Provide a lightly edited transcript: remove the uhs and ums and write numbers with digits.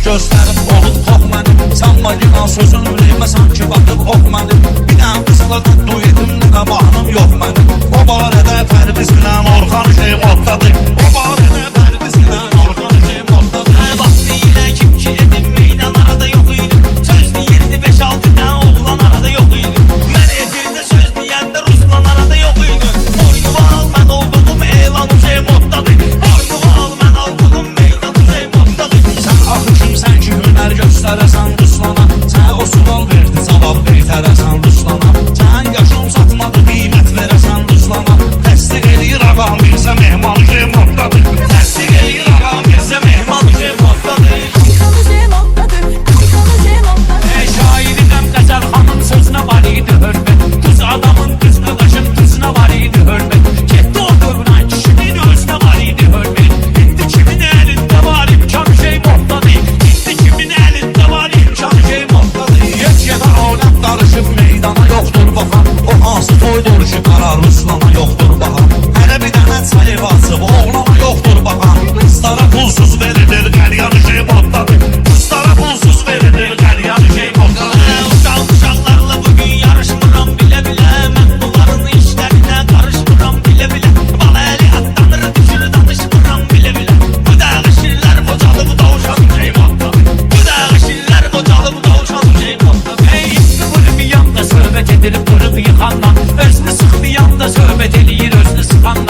Gözlərim olub xox mənim, sanma günah sözün ürəyimə sanki batıb ox mənim. Bir dənə qızla tutdu edim, nə qabağım yox mənim. O barədə fərbiz bilən Orxan şey moddadır. O barədə fərbiz bilən Orxan şey moddadır. Vaxtı ilə kim ki edim meydan arada yox idi. Söz deyirdi 5-6 dənə oğlan arada yox idi. Mən efirdə söz deyəndə Ruslan arada yox idi. Boynumu al mən olduğum elan şey moddadır. Boynumu al mən olduğum meydan şey moddadır. Sən axı kimsən ki hünər göstərəsən Ruslana. Sənə o sual verdi cavab vertərəsən Ruslana. Sən yaşım satmadı qiymət verəsən Ruslana. Təsdiq eləyir ağam Mirzə Mehman şey moddadır. Təsdiq eləyir ağam Mirzə Mehman şey moddadır. Şairim Qəzəl xanım sözünə var idi hörmət. Qız adamın qız qıdaşın qızına var idi hörmət. Getdi o dövran kişinin özünə var idi hörmət. İndi kimin əlində var imkan şey moddadır. İndi kimin əlində var imkan şey moddadır. Yetkidə aləm qarışıb meydana yoxdur baxan. O hansı toydur ki qarar Ruslana yoxdur baxan. Hələ bir dənə çay basıb oğlana yoxdur baxan. Qızlara pulsuz verilir qəryanı şey moddadır. Qızlara pulsuz verilir qəryanı şey moddadır. Uşaqlarla bugün yarışmıram bilə-bilə. Mən bunların işlərinə qarışmıram bilə-bilə. Bala əli atlanır düşür danışmıram bilə-bilə. Bu dağışırlar qocalıb davuşan şey moddadır. Bu dağışırlar qocalıb davuşan şey moddadır. Ey vurub yanda söhbət edir vurub yıxanla. Özünü sıxmayan da söhbət eləyir özünü sıxanla.